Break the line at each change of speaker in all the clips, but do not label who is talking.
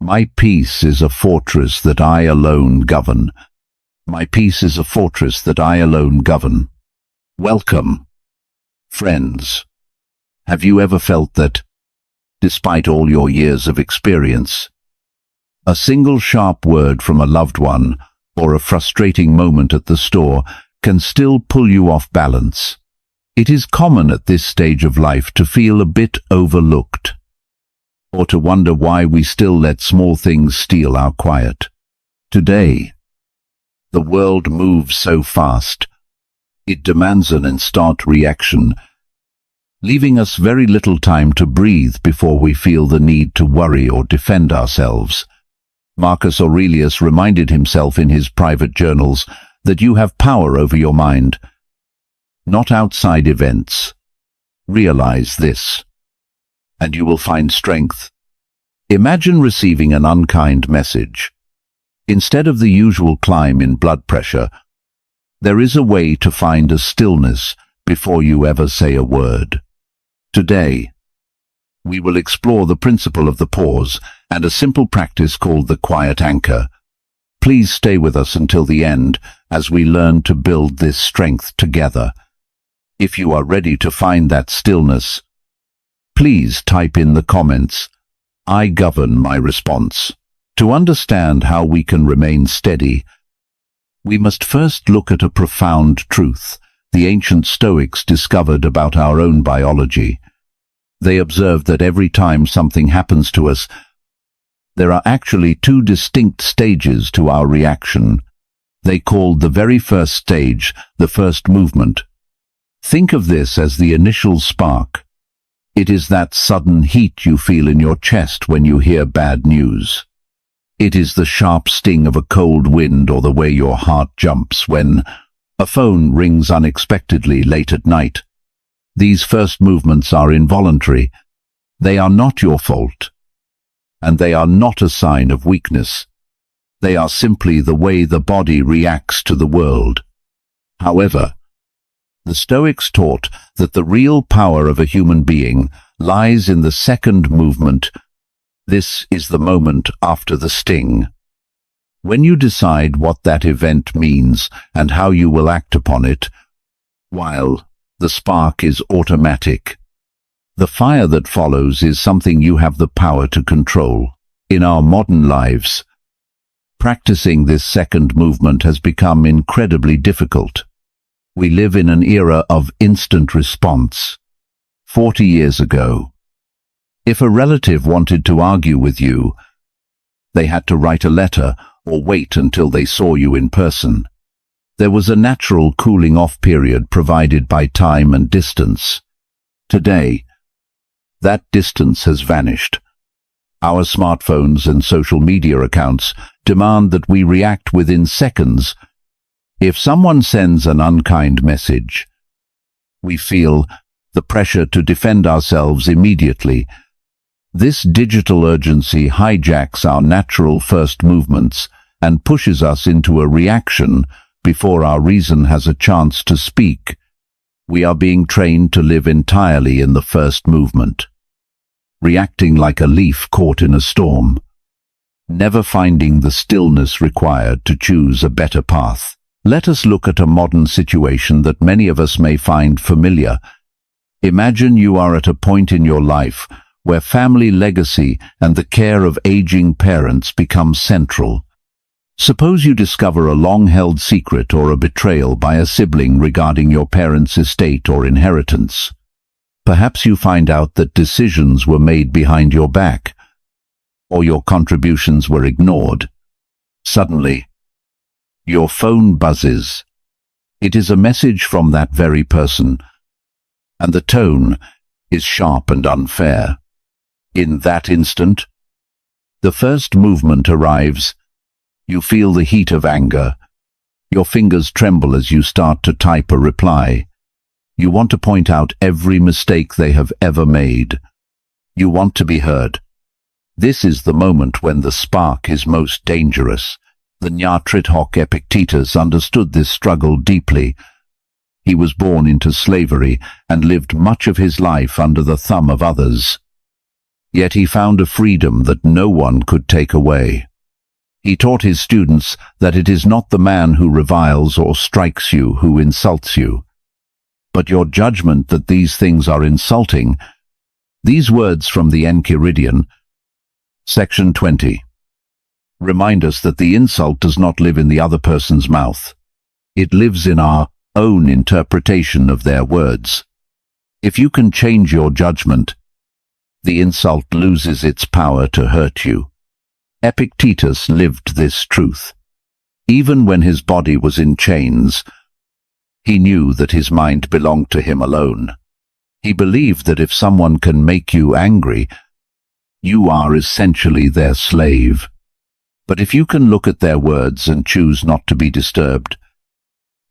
My peace is a fortress that I alone govern. My peace is a fortress that I alone govern. Welcome, friends. Have you ever felt that, despite all your years of experience, a single sharp word from a loved one or a frustrating moment at the store can still pull you off balance? It is common at this stage of life to feel a bit overlooked, or to wonder why we still let small things steal our quiet. Today, the world moves so fast. It demands an instant reaction, leaving us very little time to breathe before we feel the need to worry or defend ourselves. Marcus Aurelius reminded himself in his private journals that you have power over your mind, not outside events. Realize this, and you will find strength. Imagine receiving an unkind message. Instead of the usual climb in blood pressure, there is a way to find a stillness before you ever say a word. Today, we will explore the principle of the pause and a simple practice called the quiet anchor. Please stay with us until the end as we learn to build this strength together. If you are ready to find that stillness, please type in the comments, "I govern my response." To understand how we can remain steady, we must first look at a profound truth the ancient Stoics discovered about our own biology. They observed that every time something happens to us, there are actually two distinct stages to our reaction. They called the very first stage the first movement. Think of this as the initial spark. It is that sudden heat you feel in your chest when you hear bad news. It is the sharp sting of a cold wind or the way your heart jumps when a phone rings unexpectedly late at night. These first movements are involuntary. They are not your fault, and they are not a sign of weakness. They are simply the way the body reacts to the world. However, the Stoics taught that the real power of a human being lies in the second movement. This is the moment after the sting. When you decide what that event means and how you will act upon it, while the spark is automatic, the fire that follows is something you have the power to control. In our modern lives, practicing this second movement has become incredibly difficult. We live in an era of instant response. 40 years ago, if a relative wanted to argue with you, they had to write a letter or wait until they saw you in person. There was a natural cooling-off period provided by time and distance. Today, that distance has vanished. Our smartphones and social media accounts demand that we react within seconds. If someone sends an unkind message, we feel the pressure to defend ourselves immediately. This digital urgency hijacks our natural first movements and pushes us into a reaction before our reason has a chance to speak. We are being trained to live entirely in the first movement, reacting like a leaf caught in a storm, never finding the stillness required to choose a better path. Let us look at a modern situation that many of us may find familiar. Imagine you are at a point in your life where family legacy and the care of aging parents become central. Suppose you discover a long-held secret or a betrayal by a sibling regarding your parents' estate or inheritance. Perhaps you find out that decisions were made behind your back, or your contributions were ignored. Suddenly, your phone buzzes. It is a message from that very person, and the tone is sharp and unfair. In that instant, the first movement arrives. You feel the heat of anger. Your fingers tremble as you start to type a reply. You want to point out every mistake they have ever made. You want to be heard. This is the moment when the spark is most dangerous. The Nyatrit hoc Epictetus understood this struggle deeply. He was born into slavery and lived much of his life under the thumb of others. Yet he found a freedom that no one could take away. He taught his students that it is not the man who reviles or strikes you who insults you, but your judgment that these things are insulting. These words from the Enchiridion, section 20, remind us that the insult does not live in the other person's mouth. It lives in our own interpretation of their words. If you can change your judgment, the insult loses its power to hurt you. Epictetus lived this truth. Even when his body was in chains, he knew that his mind belonged to him alone. He believed that if someone can make you angry, you are essentially their slave. But if you can look at their words and choose not to be disturbed,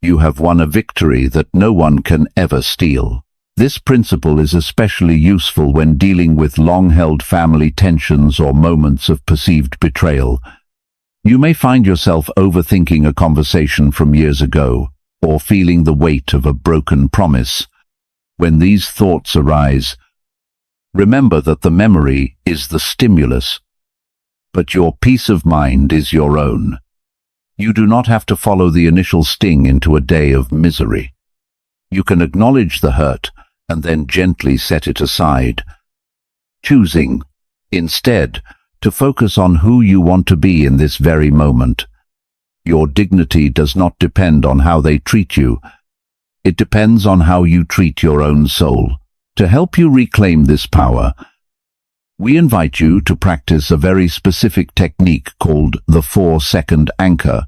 you have won a victory that no one can ever steal. This principle is especially useful when dealing with long-held family tensions or moments of perceived betrayal. You may find yourself overthinking a conversation from years ago, or feeling the weight of a broken promise. When these thoughts arise, remember that the memory is the stimulus, but your peace of mind is your own. You do not have to follow the initial sting into a day of misery. You can acknowledge the hurt and then gently set it aside, choosing, instead, to focus on who you want to be in this very moment. Your dignity does not depend on how they treat you. It depends on how you treat your own soul. To help you reclaim this power, we invite you to practice a very specific technique called the 4-second anchor.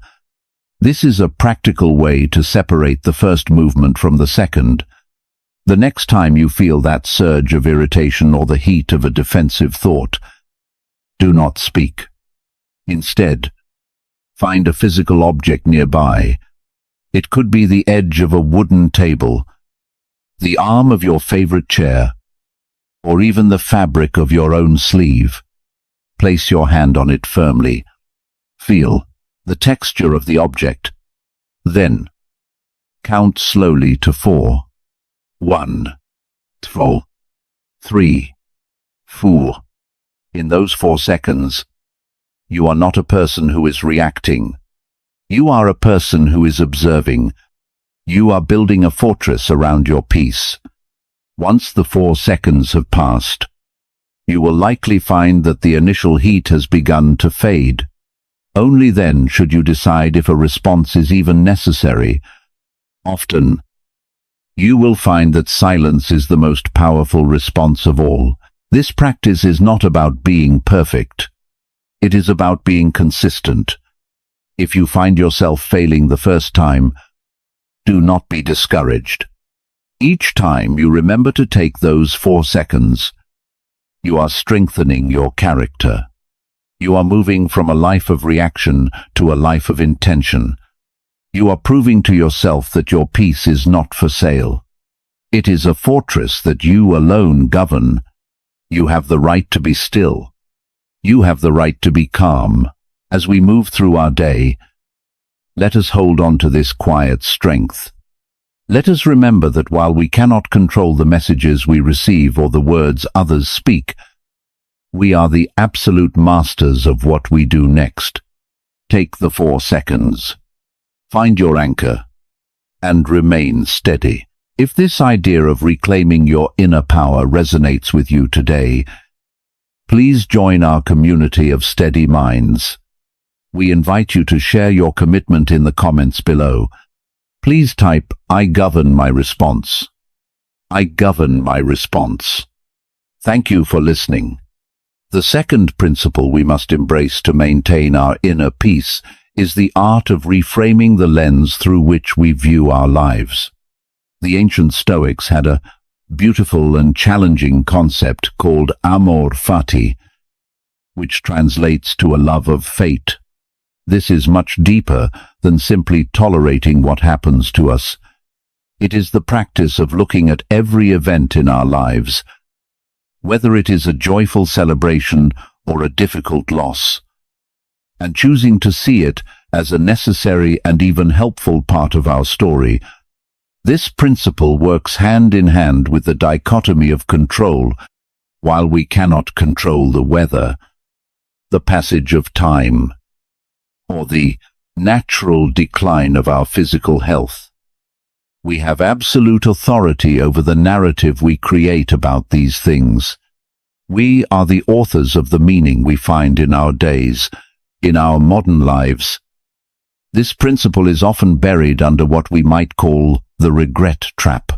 This is a practical way to separate the first movement from the second. The next time you feel that surge of irritation or the heat of a defensive thought, do not speak. Instead, find a physical object nearby. It could be the edge of a wooden table, the arm of your favorite chair, or even the fabric of your own sleeve. Place your hand on it firmly. Feel the texture of the object. Then, count slowly to 4. 1, 2, 3, 4. In those 4 seconds, you are not a person who is reacting. You are a person who is observing. You are building a fortress around your peace. Once the 4 seconds have passed, you will likely find that the initial heat has begun to fade. Only then should you decide if a response is even necessary. Often, you will find that silence is the most powerful response of all. This practice is not about being perfect. It is about being consistent. If you find yourself failing the first time, do not be discouraged. Each time you remember to take those 4 seconds, you are strengthening your character. You are moving from a life of reaction to a life of intention. You are proving to yourself that your peace is not for sale. It is a fortress that you alone govern. You have the right to be still. You have the right to be calm. As we move through our day, let us hold on to this quiet strength. Let us remember that while we cannot control the messages we receive or the words others speak, we are the absolute masters of what we do next. Take the 4 seconds. Find your anchor and remain steady. If this idea of reclaiming your inner power resonates with you today, please join our community of steady minds. We invite you to share your commitment in the comments below. Please type, "I govern my response." I govern my response. Thank you for listening. The second principle we must embrace to maintain our inner peace is the art of reframing the lens through which we view our lives. The ancient Stoics had a beautiful and challenging concept called Amor, Fati, which translates to a love of fate. This is much deeper than simply tolerating what happens to us. It is the practice of looking at every event in our lives, whether it is a joyful celebration or a difficult loss, and choosing to see it as a necessary and even helpful part of our story. This principle works hand in hand with the dichotomy of control, While we cannot control the weather, the passage of time, or the natural decline of our physical health, we have absolute authority over the narrative we create about these things. We are the authors of the meaning we find in our days, in our modern lives. This principle is often buried under what we might call the regret trap.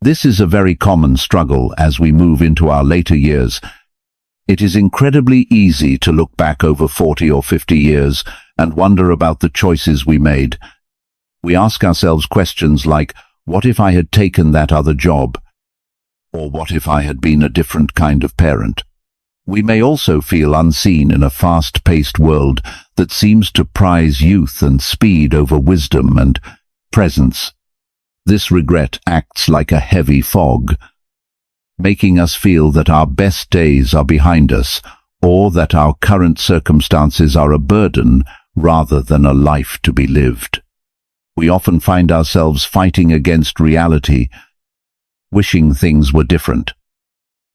This is a very common struggle as we move into our later years. It is incredibly easy to look back over 40 or 50 years and wonder about the choices we made. We ask ourselves questions like, what if I had taken that other job? Or what if I had been a different kind of parent? We may also feel unseen in a fast-paced world that seems to prize youth and speed over wisdom and presence. This regret acts like a heavy fog, making us feel that our best days are behind us, or that our current circumstances are a burden rather than a life to be lived. We often find ourselves fighting against reality, wishing things were different,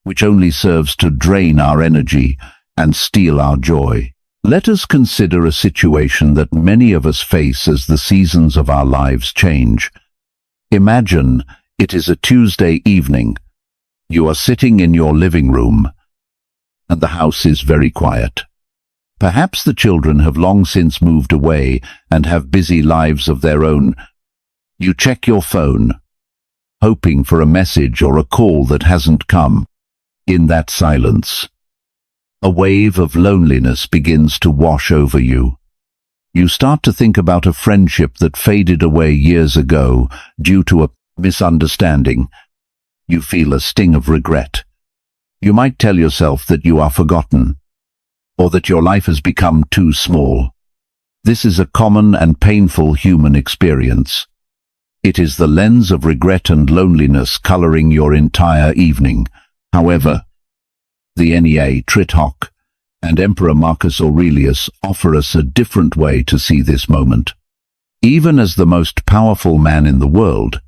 which only serves to drain our energy and steal our joy. Let us consider a situation that many of us face as the seasons of our lives change. Imagine it is a Tuesday evening. You are sitting in your living room, and the house is very quiet. Perhaps the children have long since moved away and have busy lives of their own. You check your phone, hoping for a message or a call that hasn't come. In that silence, a wave of loneliness begins to wash over you. You start to think about a friendship that faded away years ago due to a misunderstanding. You feel a sting of regret. You might tell yourself that you are forgotten, or that your life has become too small. This is a common and painful human experience. It is the lens of regret and loneliness coloring your entire evening. However, the NEA Tritoch and Emperor Marcus Aurelius offer us a different way to see this moment. Even as the most powerful man in the world,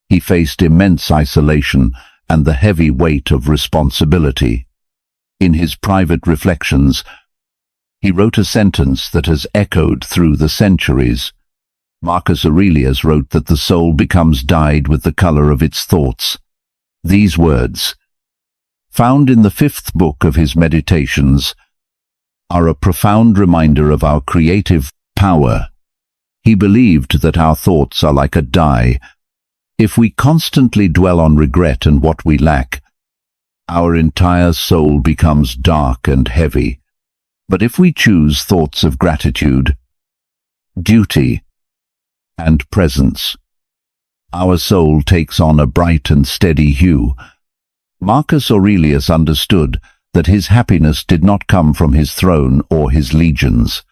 he faced immense isolation and the heavy weight of responsibility. In his private reflections, he wrote a sentence that has echoed through the centuries. Marcus Aurelius wrote that the soul becomes dyed with the color of its thoughts. These words, found in the 5th book of his Meditations, are a profound reminder of our creative power. He believed that our thoughts are like a dye. If we constantly dwell on regret and what we lack, our entire soul becomes dark and heavy. But if we choose thoughts of gratitude, duty, and presence, our soul takes on a bright and steady hue. Marcus Aurelius understood that his happiness did not come from his throne or his legions.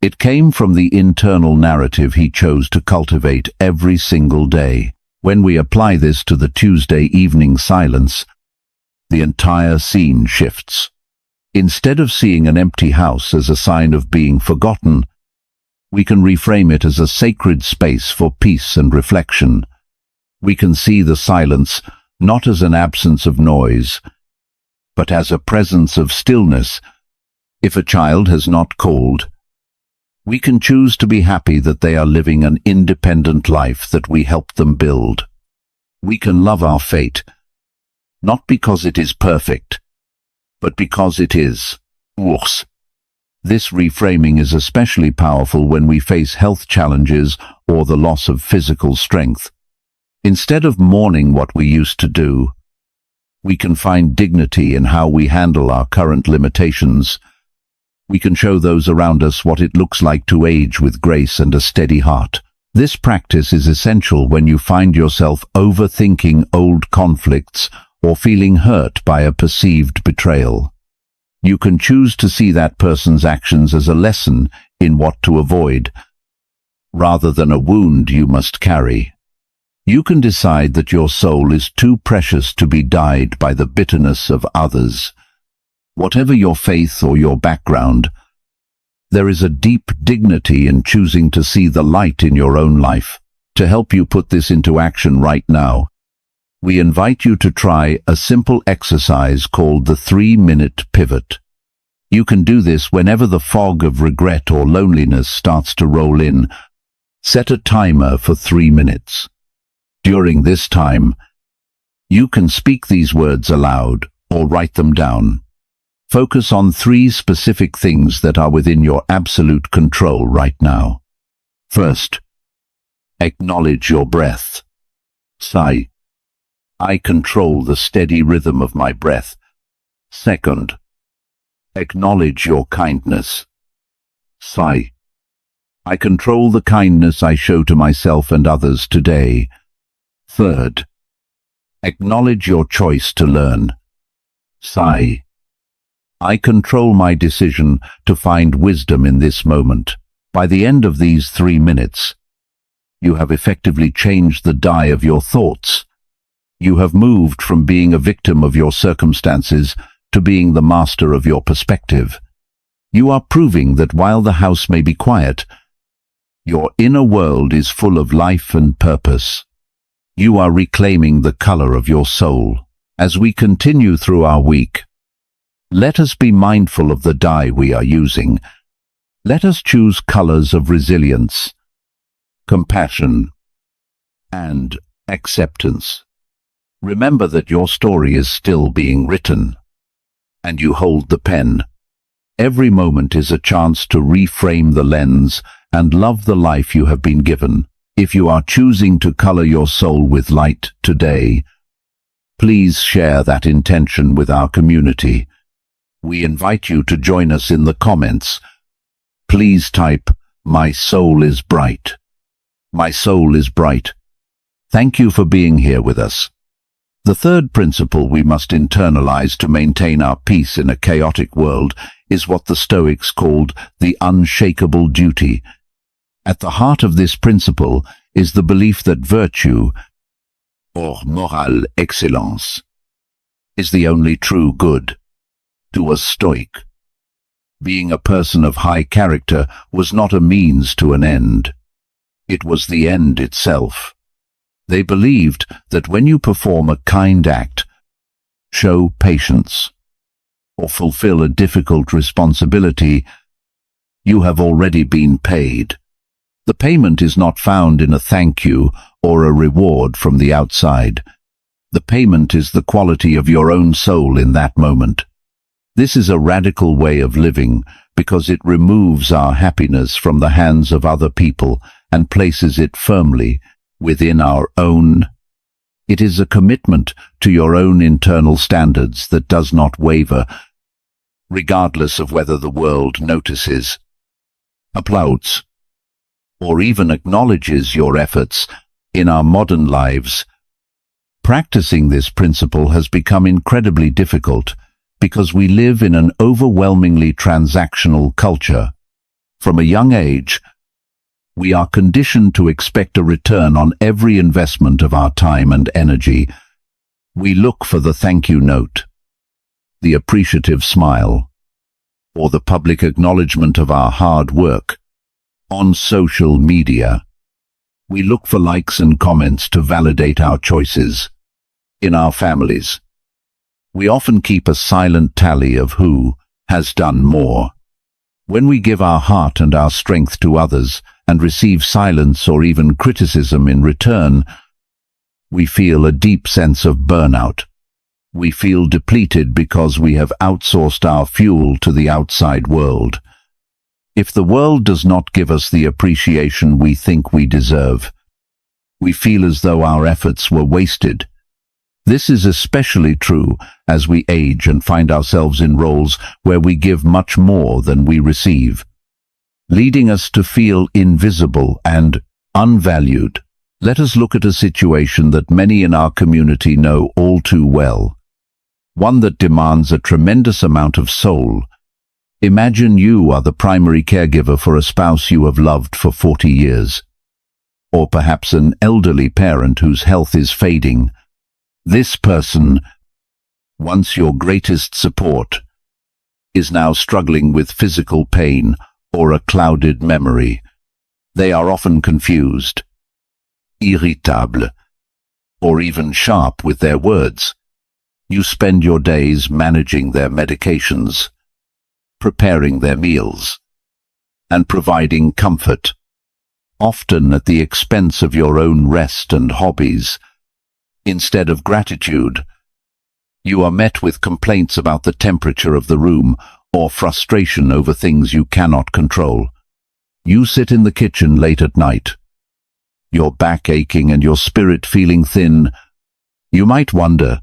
It came from the internal narrative he chose to cultivate every single day. When we apply this to the Tuesday evening silence, the entire scene shifts. Instead of seeing an empty house as a sign of being forgotten, we can reframe it as a sacred space for peace and reflection. We can see the silence not as an absence of noise, but as a presence of stillness. If a child has not called, we can choose to be happy that they are living an independent life that we helped them build. We can love our fate, not because it is perfect, but because it is. This reframing is especially powerful when we face health challenges or the loss of physical strength. Instead of mourning what we used to do, we can find dignity in how we handle our current limitations. We can show those around us what it looks like to age with grace and a steady heart. This practice is essential when you find yourself overthinking old conflicts or feeling hurt by a perceived betrayal. You can choose to see that person's actions as a lesson in what to avoid, rather than a wound you must carry. You can decide that your soul is too precious to be dyed by the bitterness of others. Whatever your faith or your background, there is a deep dignity in choosing to see the light in your own life. To help you put this into action right now, We invite you to try a simple exercise called the 3-minute pivot. You can do this whenever the fog of regret or loneliness starts to roll in. Set a timer for 3 minutes. During this time, you can speak these words aloud or write them down. Focus on 3 specific things that are within your absolute control right now. First, acknowledge your breath. Sigh. I control the steady rhythm of my breath. Second, acknowledge your kindness. Sigh. I control the kindness I show to myself and others today. Third, acknowledge your choice to learn. Sigh. I control my decision to find wisdom in this moment. By the end of these 3 minutes, you have effectively changed the die of your thoughts. You have moved from being a victim of your circumstances to being the master of your perspective. You are proving that while the house may be quiet, your inner world is full of life and purpose. You are reclaiming the color of your soul. As we continue through our week, let us be mindful of the die we are using. Let us choose colors of resilience, compassion, and acceptance. Remember that your story is still being written, and you hold the pen. Every moment is a chance to reframe the lens and love the life you have been given. If you are choosing to color your soul with light today, please share that intention with our community. We invite you to join us in the comments. Please type, "My soul is bright." My soul is bright. Thank you for being here with us. The third principle we must internalize to maintain our peace in a chaotic world is what the Stoics called the unshakable duty. At the heart of this principle is the belief that virtue, or morale excellence, is the only true good. To a Stoic, being a person of high character was not a means to an end. It was the end itself. They believed that when you perform a kind act, show patience, or fulfill a difficult responsibility, you have already been paid. The payment is not found in a thank you or a reward from the outside. The payment is the quality of your own soul in that moment. This is a radical way of living because it removes our happiness from the hands of other people and places it firmly within our own. It is a commitment to your own internal standards that does not waver, regardless of whether the world notices, applauds, or even acknowledges your efforts. In our modern lives, practicing this principle has become incredibly difficult because we live in an overwhelmingly transactional culture. From a young age, we are conditioned to expect a return on every investment of our time and energy. We look for the thank you note, the appreciative smile, or the public acknowledgement of our hard work. On social media, we look for likes and comments to validate our choices. In our families, we often keep a silent tally of who has done more. When we give our heart and our strength to others and receive silence or even criticism in return, we feel a deep sense of burnout. We feel depleted because we have outsourced our fuel to the outside world. If the world does not give us the appreciation we think we deserve, we feel as though our efforts were wasted. This is especially true as we age and find ourselves in roles where we give much more than we receive, leading us to feel invisible and unvalued. Let us look at a situation that many in our community know all too well, one that demands a tremendous amount of soul. Imagine you are the primary caregiver for a spouse you have loved for 40 years, or perhaps an elderly parent whose health is fading. This person, once your greatest support, is now struggling with physical pain or a clouded memory. They are often confused, irritable, or even sharp with their words. You spend your days managing their medications, preparing their meals, and providing comfort, often at the expense of your own rest and hobbies. Instead of gratitude, you are met with complaints about the temperature of the room or frustration over things you cannot control. You sit in the kitchen late at night, your back aching and your spirit feeling thin. You might wonder,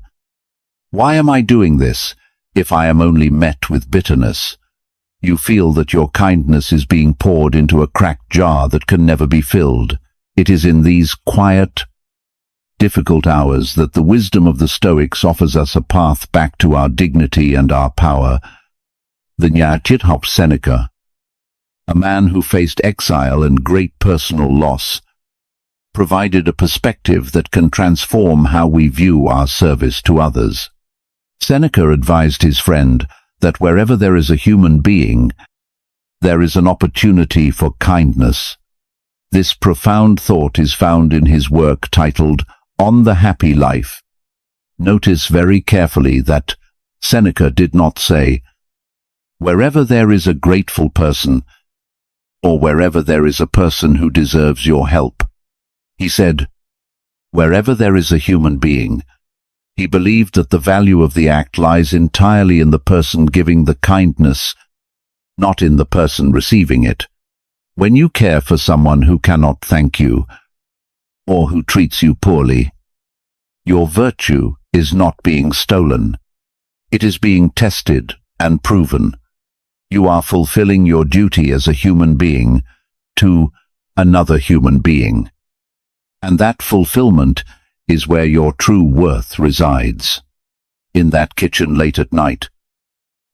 why am I doing this if I am only met with bitterness? You feel that your kindness is being poured into a cracked jar that can never be filled. It is in these quiet, difficult hours that the wisdom of the Stoics offers us a path back to our dignity and our power. The Nyarchithop Seneca, a man who faced exile and great personal loss, provided a perspective that can transform how we view our service to others. Seneca advised his friend that wherever there is a human being, there is an opportunity for kindness. This profound thought is found in his work titled On the Happy Life. Notice very carefully that Seneca did not say, wherever there is a grateful person, or wherever there is a person who deserves your help. He said, wherever there is a human being. He believed that the value of the act lies entirely in the person giving the kindness, not in the person receiving it. When you care for someone who cannot thank you, or who treats you poorly, your virtue is not being stolen. It is being tested and proven. You are fulfilling your duty as a human being to another human being. And that fulfillment is where your true worth resides. In that kitchen late at night,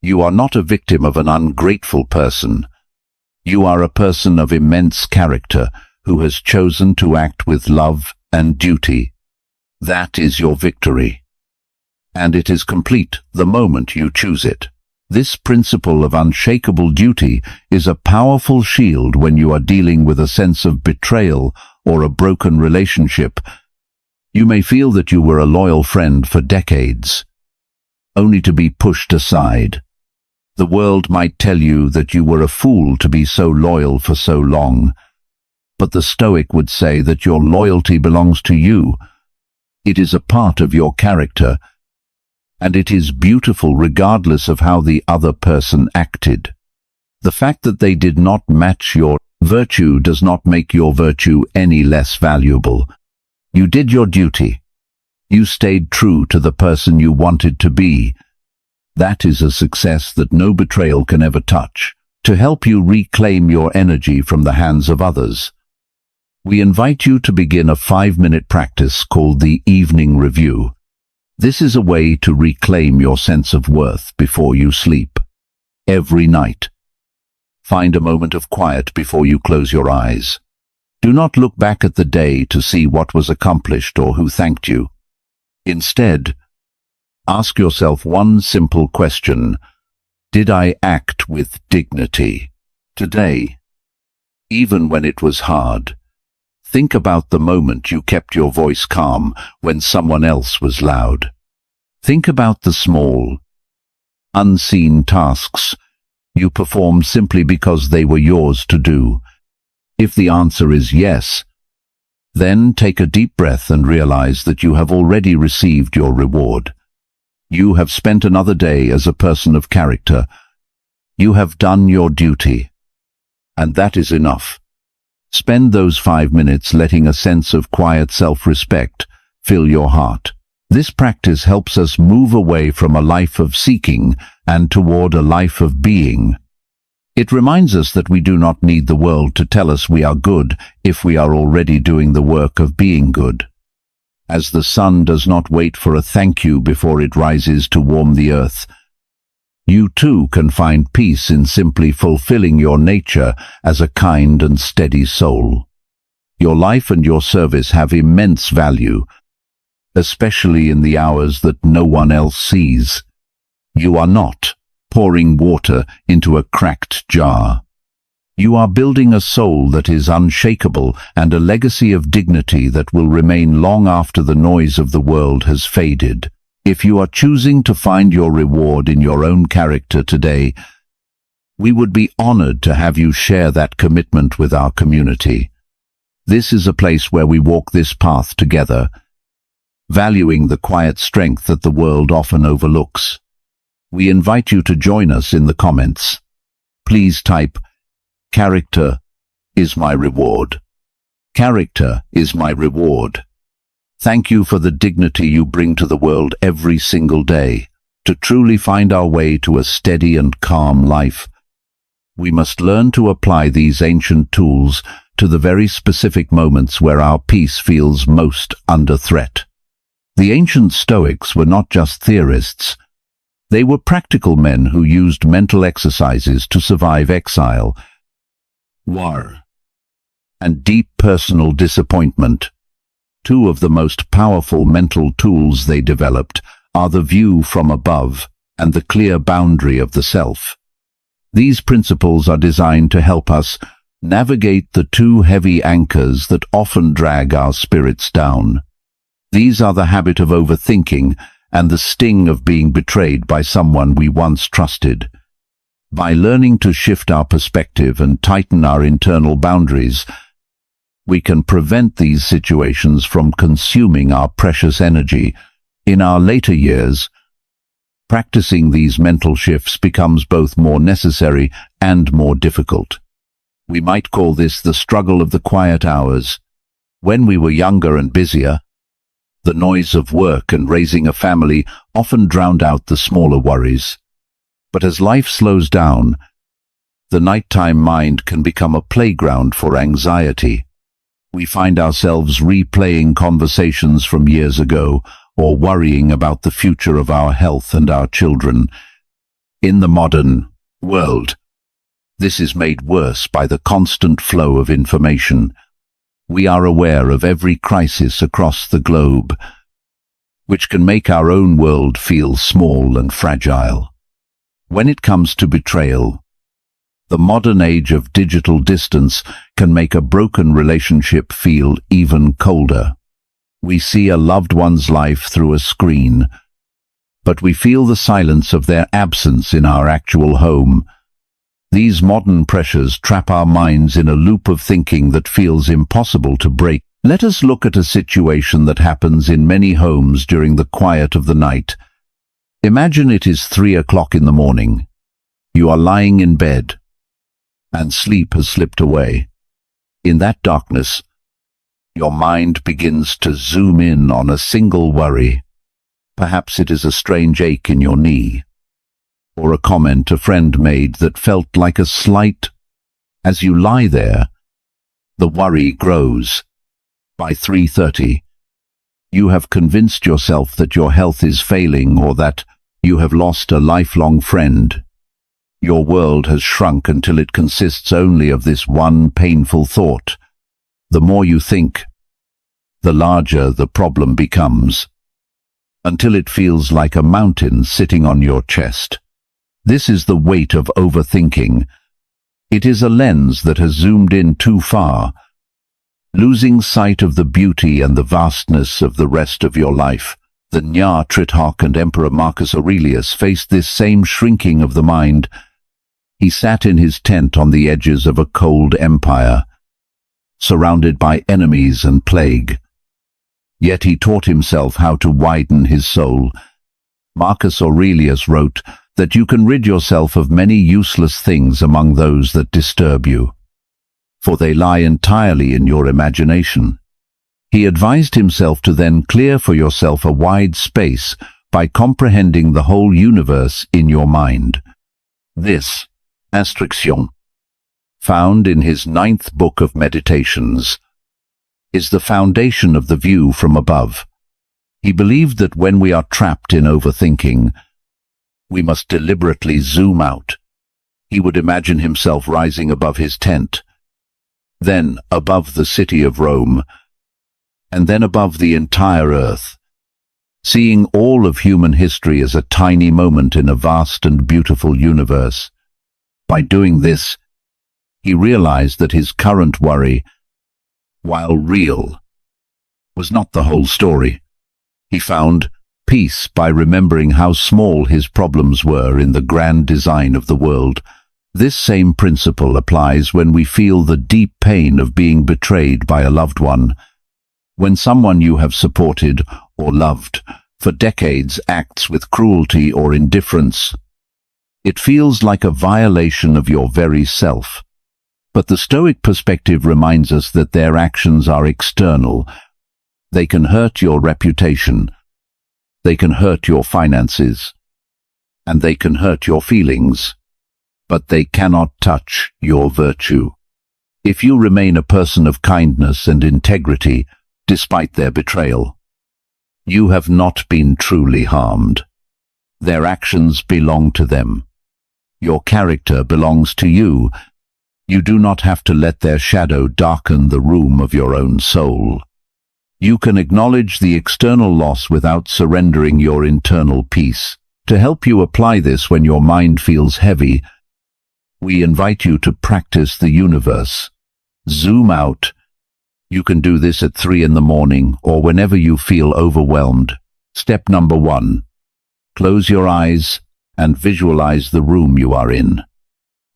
you are not a victim of an ungrateful person. You are a person of immense character who has chosen to act with love and duty. That is your victory. And it is complete the moment you choose it. This principle of unshakable duty is a powerful shield when you are dealing with a sense of betrayal or a broken relationship. You may feel that you were a loyal friend for decades, only to be pushed aside. The world might tell you that you were a fool to be so loyal for so long, but the Stoic would say that your loyalty belongs to you. It is a part of your character, and it is beautiful regardless of how the other person acted. The fact that they did not match your virtue does not make your virtue any less valuable. You did your duty. You stayed true to the person you wanted to be. That is a success that no betrayal can ever touch. To help you reclaim your energy from the hands of others, we invite you to begin a 5-minute practice called the Evening Review. This is a way to reclaim your sense of worth before you sleep. Every night, find a moment of quiet before you close your eyes. Do not look back at the day to see what was accomplished or who thanked you. Instead, ask yourself one simple question: did I act with dignity today? Even when it was hard, think about the moment you kept your voice calm when someone else was loud. Think about the small, unseen tasks you performed simply because they were yours to do. If the answer is yes, then take a deep breath and realize that you have already received your reward. You have spent another day as a person of character. You have done your duty, and that is enough. Spend those 5 minutes letting a sense of quiet self-respect fill your heart. This practice helps us move away from a life of seeking and toward a life of being. It reminds us that we do not need the world to tell us we are good if we are already doing the work of being good. As the sun does not wait for a thank you before it rises to warm the earth, you too can find peace in simply fulfilling your nature as a kind and steady soul. Your life and your service have immense value, especially in the hours that no one else sees. You are not pouring water into a cracked jar. You are building a soul that is unshakable and a legacy of dignity that will remain long after the noise of the world has faded. If you are choosing to find your reward in your own character today, we would be honored to have you share that commitment with our community. This is a place where we walk this path together, valuing the quiet strength that the world often overlooks. We invite you to join us in the comments. Please type, "Character is my reward." Character is my reward. Thank you for the dignity you bring to the world every single day. To truly find our way to a steady and calm life, we must learn to apply these ancient tools to the very specific moments where our peace feels most under threat. The ancient Stoics were not just theorists. They were practical men who used mental exercises to survive exile, war, and deep personal disappointment. Two of the most powerful mental tools they developed are the view from above and the clear boundary of the self. These principles are designed to help us navigate the two heavy anchors that often drag our spirits down. These are the habit of overthinking and the sting of being betrayed by someone we once trusted. By learning to shift our perspective and tighten our internal boundaries, we can prevent these situations from consuming our precious energy. In our later years, practicing these mental shifts becomes both more necessary and more difficult. We might call this the struggle of the quiet hours. When we were younger and busier, the noise of work and raising a family often drowned out the smaller worries. But as life slows down, the nighttime mind can become a playground for anxiety. We find ourselves replaying conversations from years ago or worrying about the future of our health and our children. In the modern world, this is made worse by the constant flow of information. We are aware of every crisis across the globe, which can make our own world feel small and fragile. When it comes to betrayal, the modern age of digital distance can make a broken relationship feel even colder. We see a loved one's life through a screen, but we feel the silence of their absence in our actual home. These modern pressures trap our minds in a loop of thinking that feels impossible to break. Let us look at a situation that happens in many homes during the quiet of the night. Imagine it is 3 o'clock in the morning. You are lying in bed, and sleep has slipped away. In that darkness, your mind begins to zoom in on a single worry. Perhaps it is a strange ache in your knee, or a comment a friend made that felt like a slight. As you lie there, the worry grows. By 3:30, you have convinced yourself that your health is failing or that you have lost a lifelong friend. Your world has shrunk until it consists only of this one painful thought. The more you think, the larger the problem becomes, until it feels like a mountain sitting on your chest. This is the weight of overthinking. It is a lens that has zoomed in too far, losing sight of the beauty and the vastness of the rest of your life. The Nyar Trithok and Emperor Marcus Aurelius faced this same shrinking of the mind. He sat in his tent on the edges of a cold empire, surrounded by enemies and plague. Yet he taught himself how to widen his soul. Marcus Aurelius wrote that you can rid yourself of many useless things among those that disturb you, for they lie entirely in your imagination. He advised himself to then clear for yourself a wide space by comprehending the whole universe in your mind. This, Astrixion, found in his 9th book of Meditations, is the foundation of the view from above. He believed that when we are trapped in overthinking, we must deliberately zoom out. He would imagine himself rising above his tent, then above the city of Rome, and then above the entire earth, seeing all of human history as a tiny moment in a vast and beautiful universe. By doing this, He realized that his current worry, while real, was not the whole story. He found peace by remembering how small his problems were in the grand design of the world. This same principle applies when we feel the deep pain of being betrayed by a loved one. When someone you have supported or loved for decades acts with cruelty or indifference, it feels like a violation of your very self. But the Stoic perspective reminds us that their actions are external. They can hurt your reputation, they can hurt your finances, and they can hurt your feelings, but they cannot touch your virtue. If you remain a person of kindness and integrity despite their betrayal, you have not been truly harmed. Their actions belong to them. Your character belongs to you. You do not have to let their shadow darken the room of your own soul. You can acknowledge the external loss without surrendering your internal peace. To help you apply this when your mind feels heavy, we invite you to practice the universe. Zoom out. You can do this at 3 in the morning or whenever you feel overwhelmed. Step number 1. Close your eyes and visualize the room you are in.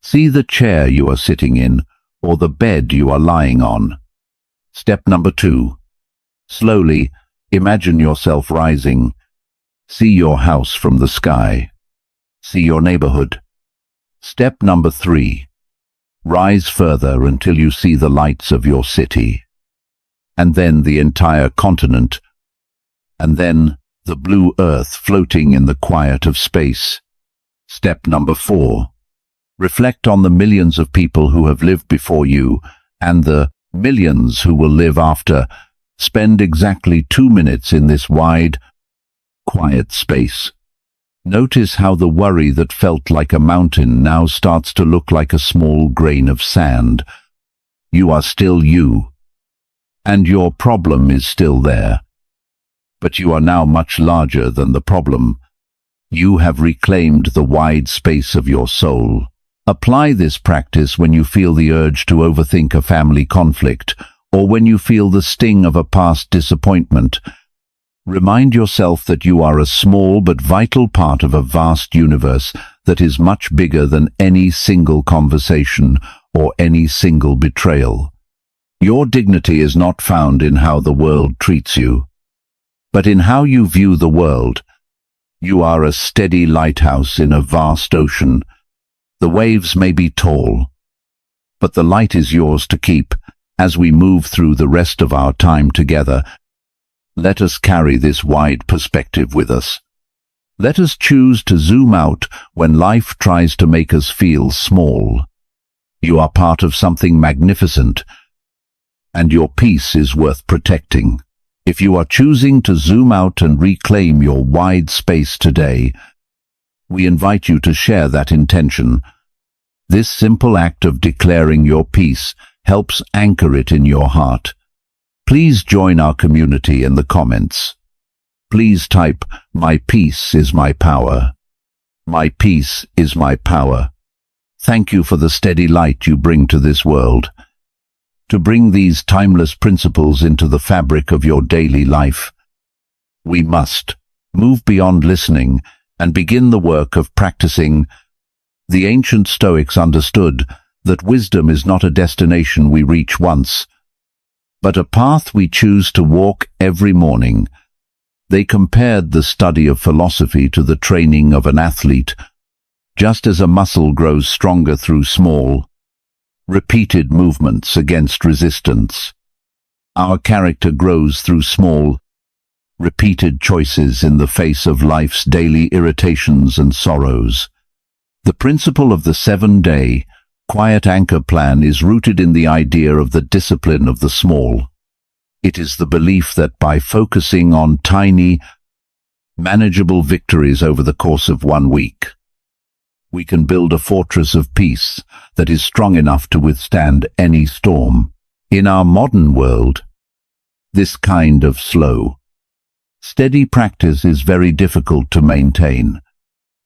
See the chair you are sitting in or the bed you are lying on. Step number 2. Slowly imagine yourself rising. See your house from the sky. See your neighborhood. Step number 3. Rise further until you see the lights of your city, and then the entire continent, and then the blue earth floating in the quiet of space. Step number 4. Reflect on the millions of people who have lived before you and the millions who will live after. Spend exactly 2 minutes in this wide, quiet space. Notice how the worry that felt like a mountain now starts to look like a small grain of sand. You are still you, and your problem is still there. But you are now much larger than the problem. You have reclaimed the wide space of your soul. Apply this practice when you feel the urge to overthink a family conflict, or when you feel the sting of a past disappointment. Remind yourself that you are a small but vital part of a vast universe that is much bigger than any single conversation or any single betrayal. Your dignity is not found in how the world treats you, but in how you view the world. You are a steady lighthouse in a vast ocean. The waves may be tall, but the light is yours to keep. As we move through the rest of our time together, let us carry this wide perspective with us. Let us choose to zoom out when life tries to make us feel small. You are part of something magnificent, and your peace is worth protecting. If you are choosing to zoom out and reclaim your wide space today, we invite you to share that intention. This simple act of declaring your peace helps anchor it in your heart. Please join our community in the comments. Please type, "My peace is my power." My peace is my power. Thank you for the steady light you bring to this world. To bring these timeless principles into the fabric of your daily life, we must move beyond listening and begin the work of practicing. The ancient Stoics understood that wisdom is not a destination we reach once, but a path we choose to walk every morning. They compared the study of philosophy to the training of an athlete. Just as a muscle grows stronger through small, repeated movements against resistance, our character grows through small, repeated choices in the face of life's daily irritations and sorrows. The principle of the 7-day quiet anchor plan is rooted in the idea of the discipline of the small. It is the belief that by focusing on tiny, manageable victories over the course of 1 week, we can build a fortress of peace that is strong enough to withstand any storm. In our modern world, this kind of slow, steady practice is very difficult to maintain.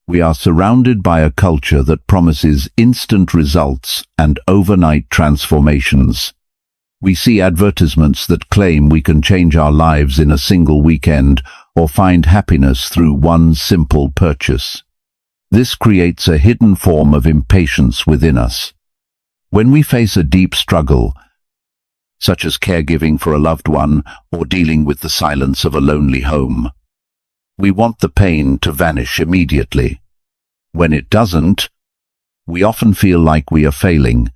We are surrounded by a culture that promises instant results and overnight transformations. We see advertisements that claim we can change our lives in a single weekend or find happiness through one simple purchase. This creates a hidden form of impatience within us. When we face a deep struggle, such as caregiving for a loved one or dealing with the silence of a lonely home, we want the pain to vanish immediately. When it doesn't, we often feel like we are failing.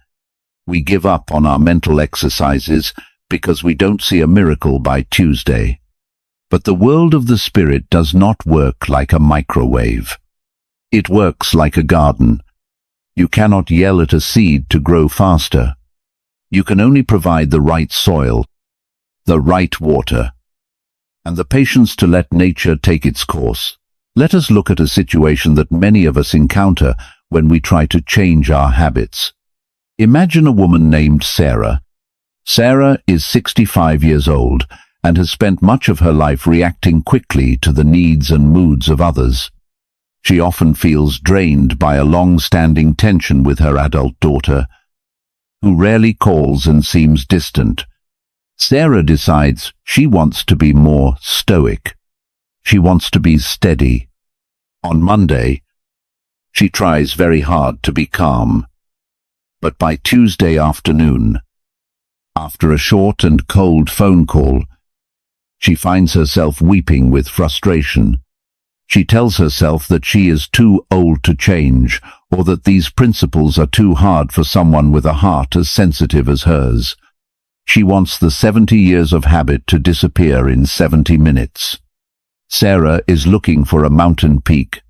We give up on our mental exercises because we don't see a miracle by Tuesday. But the world of the spirit does not work like a microwave. It works like a garden. You cannot yell at a seed to grow faster. You can only provide the right soil, the right water, and the patience to let nature take its course. Let us look at a situation that many of us encounter when we try to change our habits. Imagine a woman named Sarah. Sarah is 65 years old and has spent much of her life reacting quickly to the needs and moods of others. She often feels drained by a long-standing tension with her adult daughter, who rarely calls and seems distant. Sarah decides she wants to be more stoic. She wants to be steady. On Monday, she tries very hard to be calm. But by Tuesday afternoon, after a short and cold phone call, she finds herself weeping with frustration. She tells herself that she is too old to change, or that these principles are too hard for someone with a heart as sensitive as hers. She wants the 70 years of habit to disappear in 70 minutes. Sarah is looking for a mountain peak,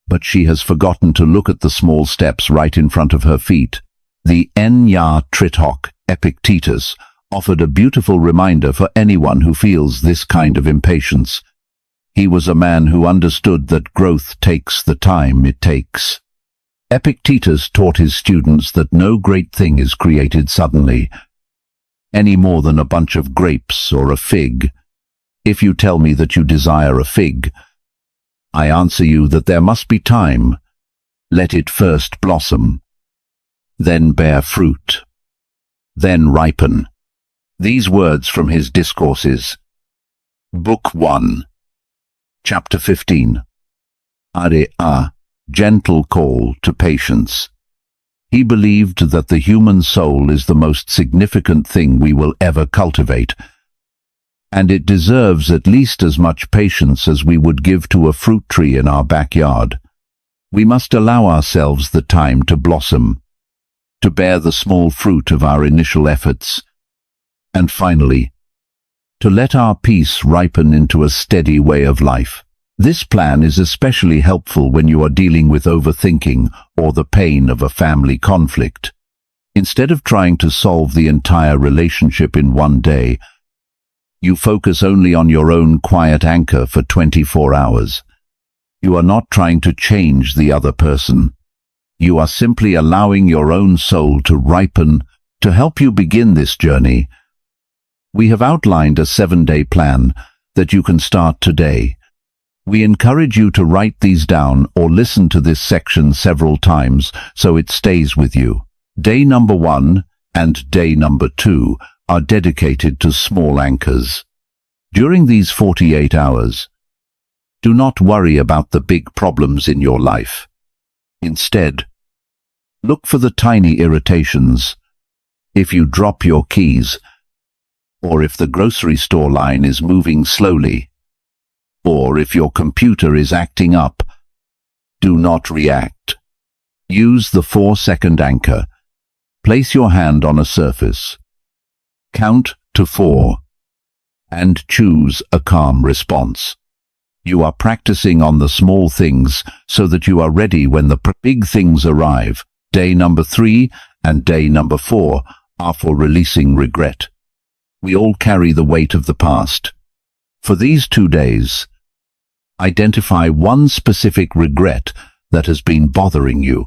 but she has forgotten to look at the small steps right in front of her feet. The Enya Tritoch Epictetus offered a beautiful reminder for anyone who feels this kind of impatience. He was a man who understood that growth takes the time it takes. Epictetus taught his students that no great thing is created suddenly, any more than a bunch of grapes or a fig. If you tell me that you desire a fig, I answer you that there must be time. Let it first blossom, then bear fruit, then ripen. These words from his discourses. Book 1, Chapter 15. A gentle call to patience. He believed that the human soul is the most significant thing we will ever cultivate, and it deserves at least as much patience as we would give to a fruit tree in our backyard. We must allow ourselves the time to blossom, to bear the small fruit of our initial efforts, and finally, to let our peace ripen into a steady way of life. This plan is especially helpful when you are dealing with overthinking or the pain of a family conflict. Instead of trying to solve the entire relationship in one day, you focus only on your own quiet anchor for 24 hours. You are not trying to change the other person. You are simply allowing your own soul to ripen to help you begin this journey. We have outlined a 7-day plan that you can start today. We encourage you to write these down or listen to this section several times so it stays with you. Day number 1 and day number 2 are dedicated to small anchors. During these 48 hours, do not worry about the big problems in your life. Instead, look for the tiny irritations. If you drop your keys, or if the grocery store line is moving slowly, or if your computer is acting up, do not react. Use the 4-second anchor. Place your hand on a surface. Count to 4 and choose a calm response. You are practicing on the small things so that you are ready when the big things arrive. Day number 3 and day number 4 are for releasing regret. We all carry the weight of the past. For these 2 days, identify one specific regret that has been bothering you.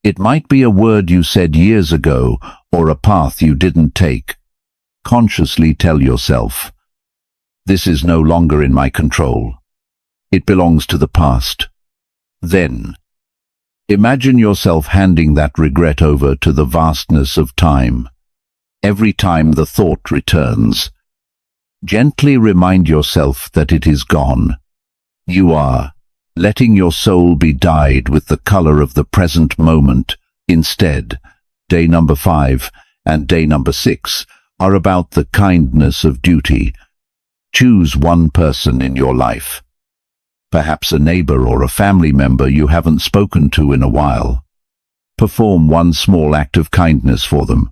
It might be a word you said years ago or a path you didn't take. Consciously tell yourself, "This is no longer in my control. It belongs to the past. Then, imagine yourself handing that regret over to the vastness of time. Every time the thought returns, gently remind yourself that it is gone. You are letting your soul be dyed with the color of the present moment. Instead, day number 5 and day number 6 are about the kindness of duty. Choose one person in your life, perhaps a neighbor or a family member you haven't spoken to in a while. Perform one small act of kindness for them.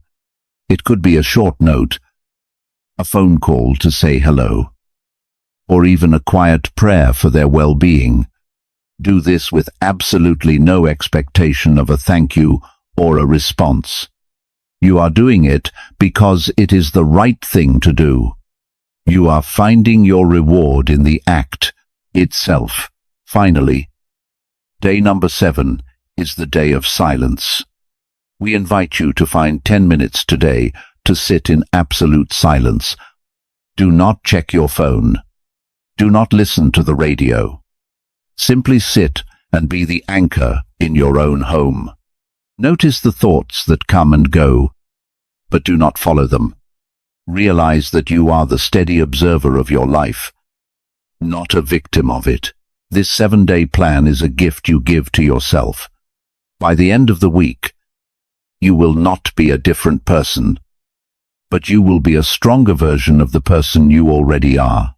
It could be a short note, a phone call to say hello, or even a quiet prayer for their well-being. Do this with absolutely no expectation of a thank you or a response. You are doing it because it is the right thing to do. You are finding your reward in the act itself. Finally, day number 7 is the day of silence. We invite you to find 10 minutes today to sit in absolute silence. Do not check your phone. Do not listen to the radio. Simply sit and be the anchor in your own home. Notice the thoughts that come and go, but do not follow them. Realize that you are the steady observer of your life, not a victim of it. This 7-day plan is a gift you give to yourself. By the end of the week, you will not be a different person, but you will be a stronger version of the person you already are.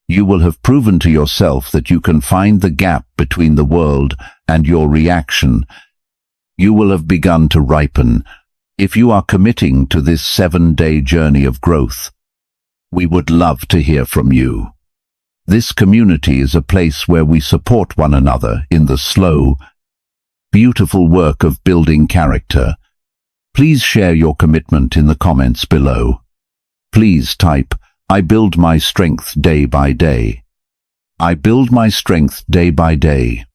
You will have proven to yourself that you can find the gap between the world and your reaction. You will have begun to ripen. If you are committing to this 7-day journey of growth, we would love to hear from you. This community is a place where we support one another in the slow, beautiful work of building character. Please share your commitment in the comments below. Please type, "I build my strength day by day." I build my strength day by day.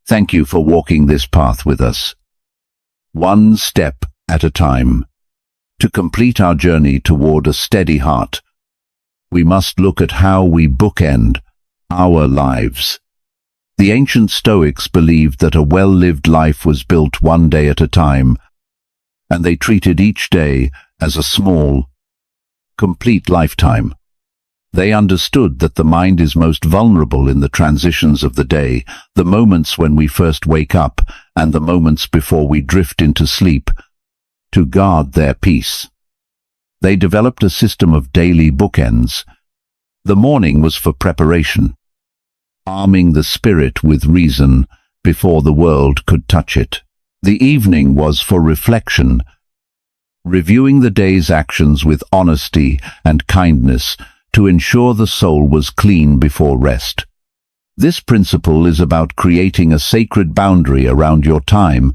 Thank you for walking this path with us, one step at a time. To complete our journey toward a steady heart, we must look at how we bookend our lives. The ancient Stoics believed that a well-lived life was built one day at a time, and they treated each day as a small, complete lifetime. They understood that the mind is most vulnerable in the transitions of the day, the moments when we first wake up and the moments before we drift into sleep. To guard their peace, they developed a system of daily bookends. The morning was for preparation, arming the spirit with reason before the world could touch it. The evening was for reflection, reviewing the day's actions with honesty and kindness to ensure the soul was clean before rest. This principle is about creating a sacred boundary around your time,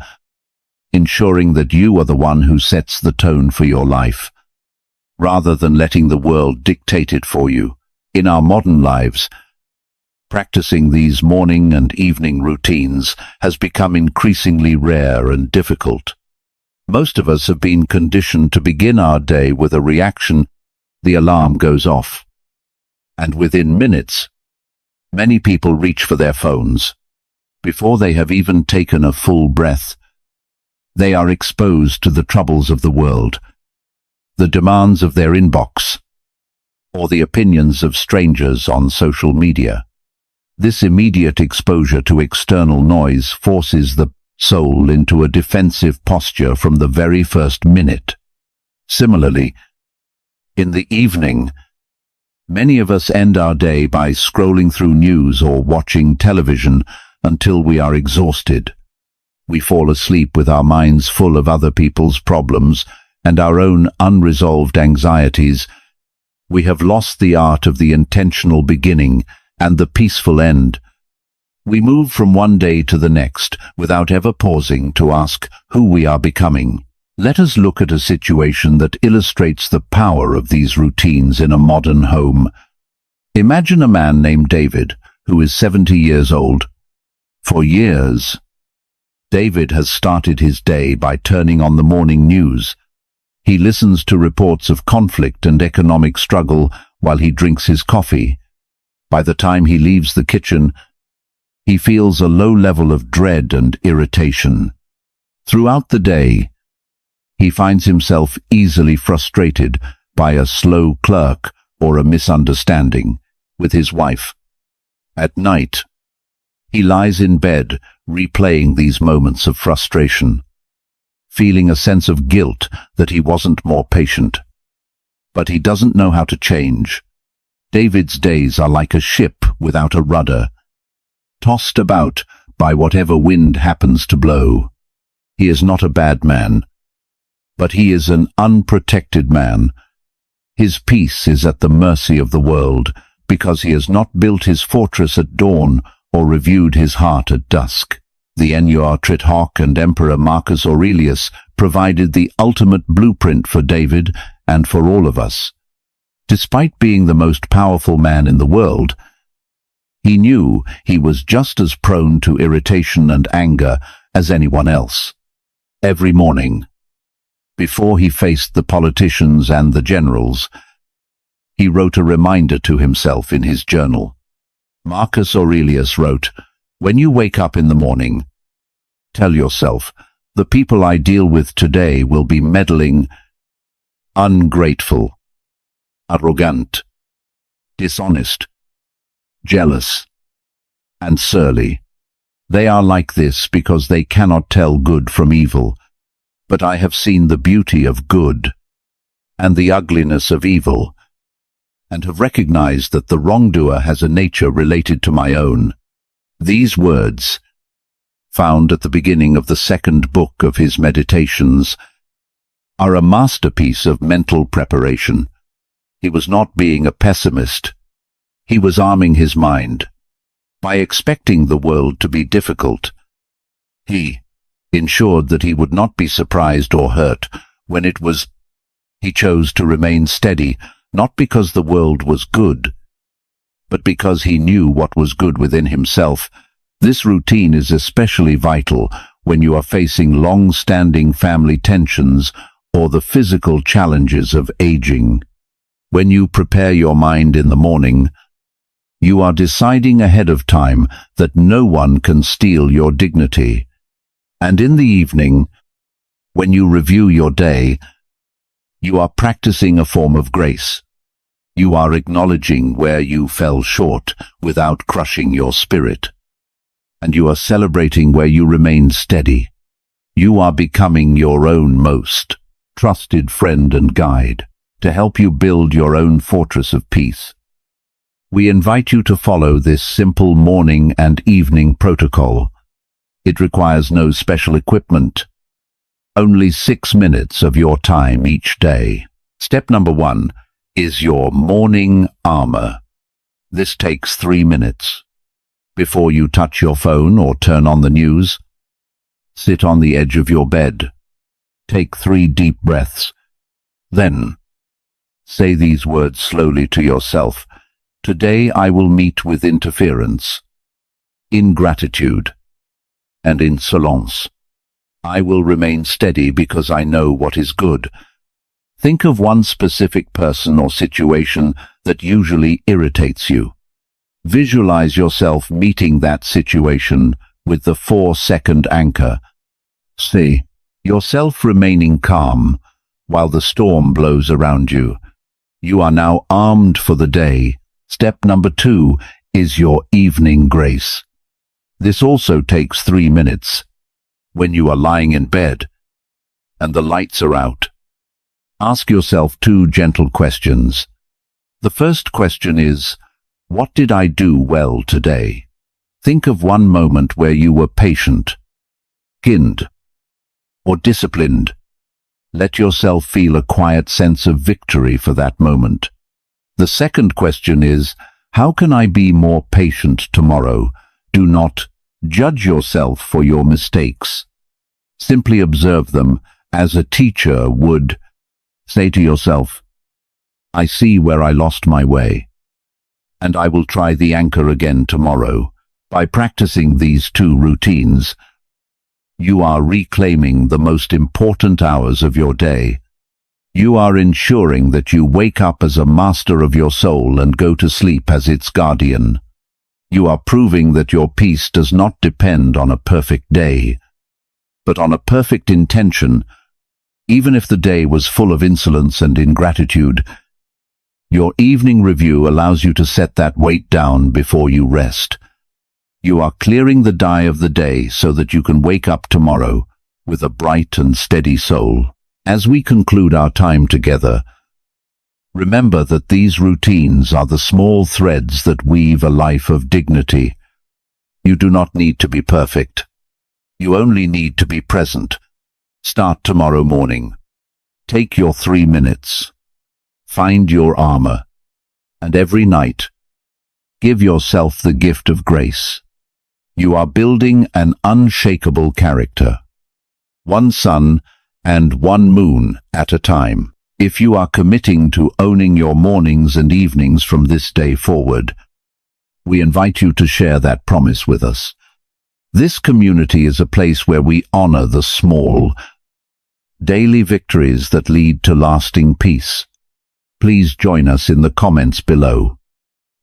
ensuring that you are the one who sets the tone for your life, rather than letting the world dictate it for you. In our modern lives, practicing these morning and evening routines has become increasingly rare and difficult. Most of us have been conditioned to begin our day with a reaction. The alarm goes off, and within minutes, many people reach for their phones. Before they have even taken a full breath, they are exposed to the troubles of the world, the demands of their inbox, or the opinions of strangers on social media. This immediate exposure to external noise forces the soul into a defensive posture from the very first minute. Similarly, in the evening, many of us end our day by scrolling through news or watching television until we are exhausted. We fall asleep with our minds full of other people's problems and our own unresolved anxieties. We have lost the art of the intentional beginning and the peaceful end. We move from one day to the next without ever pausing to ask who we are becoming. Let us look at a situation that illustrates the power of these routines in a modern home. Imagine a man named David, who is 70 years old. For years, David has started his day by turning on the morning news. He listens to reports of conflict and economic struggle while he drinks his coffee. By the time he leaves the kitchen, He feels a low level of dread and irritation. Throughout the day, he finds himself easily frustrated by a slow clerk or a misunderstanding with his wife. At night, he lies in bed, replaying these moments of frustration, feeling a sense of guilt that he wasn't more patient. But he doesn't know how to change. David's days are like a ship without a rudder, tossed about by whatever wind happens to blow. He is not a bad man, but he is an unprotected man. His peace is at the mercy of the world, because he has not built his fortress at dawn or reviewed his heart at dusk. The Enyor Trit Hoc and Emperor Marcus Aurelius provided the ultimate blueprint for David and for all of us. Despite being the most powerful man in the world, he knew he was just as prone to irritation and anger as anyone else. Every morning, before he faced the politicians and the generals, he wrote a reminder to himself in his journal. Marcus Aurelius wrote, "When you wake up in the morning, tell yourself, the people I deal with today will be meddling, ungrateful, arrogant, dishonest, jealous, and surly. They are like this because they cannot tell good from evil. But I have seen the beauty of good and the ugliness of evil, and have recognized that the wrongdoer has a nature related to my own." These words, found at the beginning of the second book of his Meditations, are a masterpiece of mental preparation. He was not being a pessimist. He was arming his mind. By expecting the world to be difficult, he ensured that he would not be surprised or hurt when it was. He chose to remain steady, not because the world was good, but because he knew what was good within himself. This routine is especially vital when you are facing long-standing family tensions or the physical challenges of aging. When you prepare your mind in the morning, you are deciding ahead of time that no one can steal your dignity. And in the evening, when you review your day, you are practicing a form of grace. You are acknowledging where you fell short without crushing your spirit. And you are celebrating where you remained steady. You are becoming your own most trusted friend and guide to help you build your own fortress of peace. We invite you to follow this simple morning and evening protocol. It requires no special equipment, only 6 minutes of your time each day. Step number 1 is your morning armor. This takes 3 minutes. Before you touch your phone or turn on the news, sit on the edge of your bed. Take 3 deep breaths. Then, say these words slowly to yourself. Today I will meet with interference, ingratitude, and insolence. I will remain steady because I know what is good. Think of one specific person or situation that usually irritates you. Visualize yourself meeting that situation with the 4-second anchor. See yourself remaining calm while the storm blows around you. You are now armed for the day. Step number 2 is your evening grace. This also takes 3 minutes. When you are lying in bed and the lights are out, ask yourself 2 gentle questions. The first question is, what did I do well today? Think of one moment where you were patient, kind, or disciplined. Let yourself feel a quiet sense of victory for that moment. The second question is, how can I be more patient tomorrow? Do not judge yourself for your mistakes. Simply observe them as a teacher would. Say to yourself, I see where I lost my way, and I will try the anchor again tomorrow. By practicing these 2 routines, you are reclaiming the most important hours of your day. You are ensuring that you wake up as a master of your soul and go to sleep as its guardian. You are proving that your peace does not depend on a perfect day, but on a perfect intention. Even if the day was full of insolence and ingratitude, your evening review allows you to set that weight down before you rest. You are clearing the die of the day so that you can wake up tomorrow with a bright and steady soul. As we conclude our time together, remember that these routines are the small threads that weave a life of dignity. You do not need to be perfect. You only need to be present. Start tomorrow morning. Take your 3 minutes. Find your armor. And every night, give yourself the gift of grace. You are building an unshakable character. One sun and one moon at a time. If you are committing to owning your mornings and evenings from this day forward, we invite you to share that promise with us. This community is a place where we honor the small, daily victories that lead to lasting peace. Please join us in the comments below.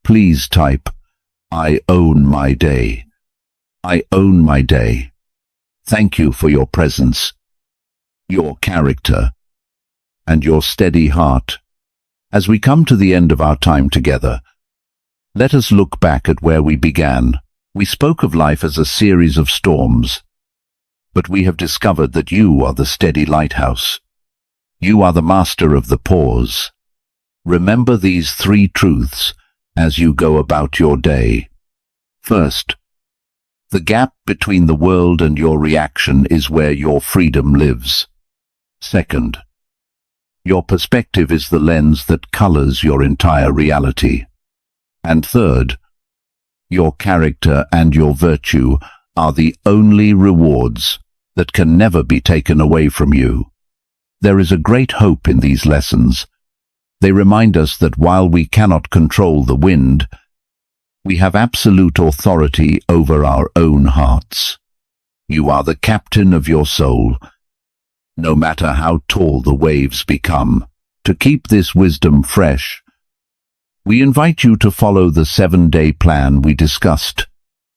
Please type, "I own my day. I own my day." Thank you for your presence, your character, and your steady heart. As we come to the end of our time together, let us look back at where we began. We spoke of life as a series of storms, but we have discovered that you are the steady lighthouse. You are the master of the pause. Remember these 3 truths as you go about your day. First, the gap between the world and your reaction is where your freedom lives. Second, your perspective is the lens that colors your entire reality. And third, your character and your virtue are the only rewards that can never be taken away from you. There is a great hope in these lessons. They remind us that while we cannot control the wind, we have absolute authority over our own hearts. You are the captain of your soul, no matter how tall the waves become. To keep this wisdom fresh, we invite you to follow the 7-day plan we discussed.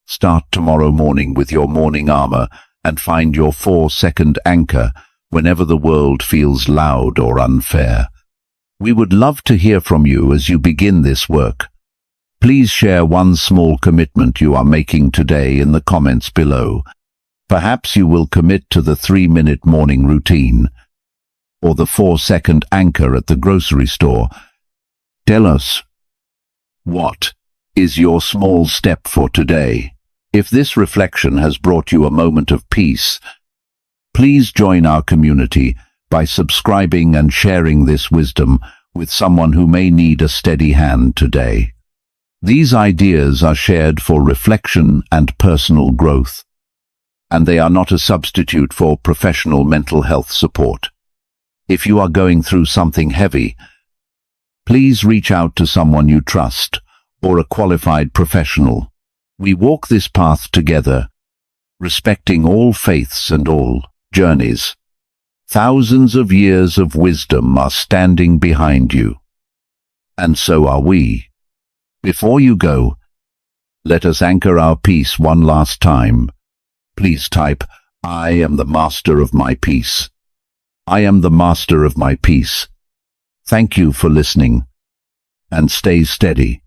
Start tomorrow morning with your morning armor and find your 4-second anchor whenever the world feels loud or unfair. We would love to hear from you as you begin this work. Please share one small commitment you are making today in the comments below. Perhaps you will commit to the 3-minute morning routine, or the 4-second anchor at the grocery store. Tell us, what is your small step for today? If this reflection has brought you a moment of peace, please join our community by subscribing and sharing this wisdom with someone who may need a steady hand today. These ideas are shared for reflection and personal growth, and they are not a substitute for professional mental health support. If you are going through something heavy, please reach out to someone you trust or a qualified professional. We walk this path together, respecting all faiths and all journeys. Thousands of years of wisdom are standing behind you, and so are we. Before you go, let us anchor our peace one last time. Please type, "I am the master of my peace. I am the master of my peace." Thank you for listening, and stay steady.